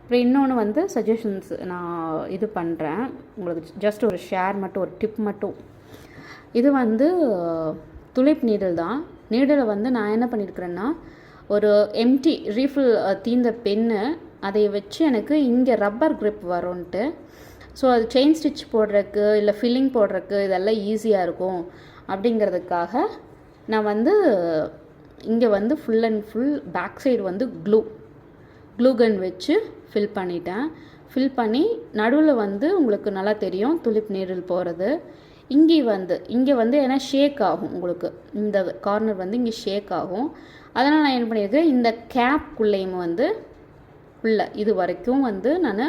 அப்புறம் இன்னொன்று வந்து சஜஷன்ஸ் நான் இது பண்ணுறேன் உங்களுக்கு, ஜஸ்ட் ஒரு ஷேர் மட்டும், ஒரு டிப் மட்டும். இது வந்து துளிப் நீடில் தான். நீடில் வந்து நான் என்ன பண்ணியிருக்கிறேன்னா, ஒரு எம்டி ரீஃபில் தீர்ந்த பென்னு அதை வச்சு எனக்கு இங்கே ரப்பர் grip வரும்ன்ட்டு, ஸோ அது செயின் ஸ்டிச் போடுறதுக்கு இல்லை ஃபில்லிங் போடுறதுக்கு இதெல்லாம் ஈஸியாக இருக்கும் அப்படிங்கிறதுக்காக நான் வந்து இங்கே வந்து full and full back side வந்து க்ளூ கன் வச்சு ஃபில் பண்ணிட்டேன். ஃபில் பண்ணி நடுவில் வந்து உங்களுக்கு நல்லா தெரியும் துளிப் நீடில் போகிறது. இங்கே வந்து ஏன்னா ஷேக் ஆகும், உங்களுக்கு இந்த கார்னர் வந்து இங்கே ஷேக் ஆகும். அதனால் நான் என்ன பண்ணியிருக்கேன், இந்த கேப்குள்ளேயும் வந்து இது வரைக்கும் வந்து நான்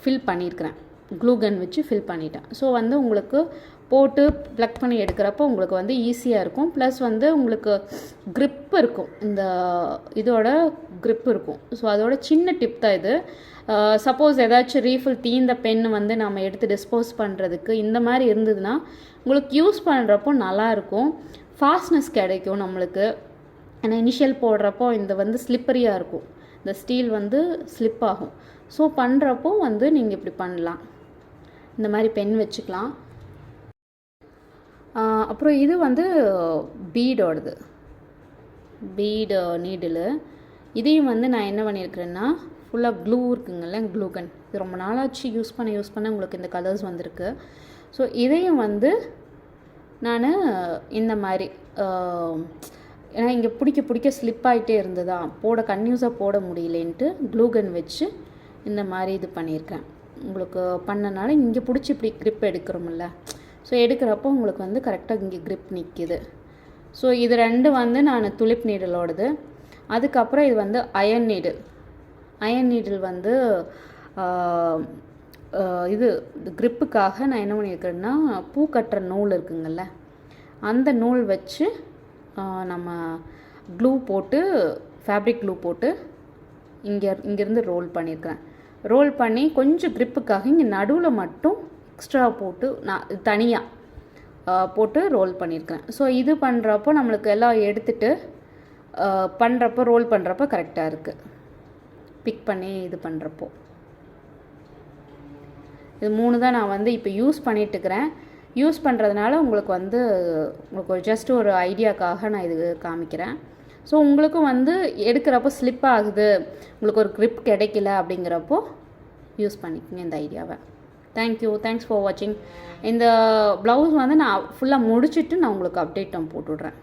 ஃபில் பண்ணியிருக்கிறேன், க்ளூ கன் வச்சு ஃபில் பண்ணிட்டேன். ஸோ வந்து உங்களுக்கு போட்டு ப்ளக் பண்ணி எடுக்கிறப்போ உங்களுக்கு வந்து ஈஸியாக இருக்கும். ப்ளஸ் வந்து உங்களுக்கு grip இருக்கும், இந்த இதோட grip இருக்கும். ஸோ அதோட சின்ன டிப் தான் இது. சப்போஸ் ஏதாச்சும் ரீஃபில் தீர்ந்த பென் வந்து நம்ம எடுத்து டிஸ்போஸ் பண்ணுறதுக்கு இந்த மாதிரி இருந்ததுன்னா உங்களுக்கு யூஸ் பண்ணுறப்போ நல்லாயிருக்கும், ஃபாஸ்ட்னஸ் கிடைக்கும் நம்மளுக்கு. ஏன்னா இனிஷியல் போடுறப்போ இந்த வந்து ஸ்லிப்பரியாக இருக்கும், இந்த ஸ்டீல் வந்து ஸ்லிப் ஆகும். ஸோ பண்ணுறப்போ வந்து நீங்கள் இப்படி பண்ணலாம், இந்த மாதிரி பென் வச்சுக்கலாம். அப்புறம் இது வந்து பீடோடது, பீடு நீடில். இதையும் வந்து நான் என்ன பண்ணியிருக்கிறேன்னா, ஃபுல்லாக க்ளூ இருக்குங்கள்ல, க்ளூ கன், இது ரொம்ப நாளாச்சு யூஸ் பண்ண உங்களுக்கு இந்த கலர்ஸ் வந்திருக்கு. ஸோ இதையும் வந்து நான் இந்த மாதிரி, ஏன்னா இங்கே பிடிக்க ஸ்லிப் ஆகிட்டே இருந்ததா, கன்யூஸாக போட முடியலேன்ட்டு க்ளூ கன் வச்சு இந்த மாதிரி இது பண்ணியிருக்கேன். உங்களுக்கு பண்ணனால இங்கே பிடிச்சி இப்படி grip எடுக்கிறோம்ல, ஸோ எடுக்கிறப்போ உங்களுக்கு வந்து கரெக்டாக இங்கே grip நிற்கிது. ஸோ இது ரெண்டு வந்து நான் துளிப் நீடலோடது. அதுக்கப்புறம் இது வந்து அயன் நீடில் வந்து இது gripக்காக நான் என்ன பண்ணியிருக்கிறேன்னா, பூ கட்டுற நூல் இருக்குங்கள்ல, அந்த நூல் வச்சு நம்ம க்ளூ போட்டு, ஃபேப்ரிக் க்ளூ போட்டு இங்கேருந்து ரோல் பண்ணியிருக்கிறேன். ரோல் பண்ணி கொஞ்சம் gripக்காக இங்கே நடுவில் மட்டும் எக்ஸ்ட்ரா போட்டு நான் தனியாக போட்டு ரோல் பண்ணியிருக்கிறேன். ஸோ இது பண்ணுறப்போ நம்மளுக்கு எல்லாம் எடுத்துகிட்டு ரோல் பண்ணுறப்போ கரெக்டாக இருக்குது, பிக் பண்ணி இது பண்ணுறப்போ. இது 3 தான் நான் வந்து இப்போ யூஸ் பண்ணிட்டுருக்கிறேன். யூஸ் பண்ணுறதுனால உங்களுக்கு ஜஸ்ட் ஒரு ஐடியாக்காக நான் இது காமிக்கிறேன். ஸோ உங்களுக்கும் வந்து எடுக்கிறப்போ ஸ்லிப் ஆகுது, உங்களுக்கு ஒரு grip கிடைக்கல அப்படிங்கிறப்போ யூஸ் பண்ணிக்கோங்க இந்த ஐடியாவை. தேங்க்ஸ் ஃபார் வாட்சிங். இந்த ப்ளவுஸ் வந்து நான் ஃபுல்லாக முடிச்சுட்டு நான் உங்களுக்கு அப்டேட் போட்டுவிட்றேன்.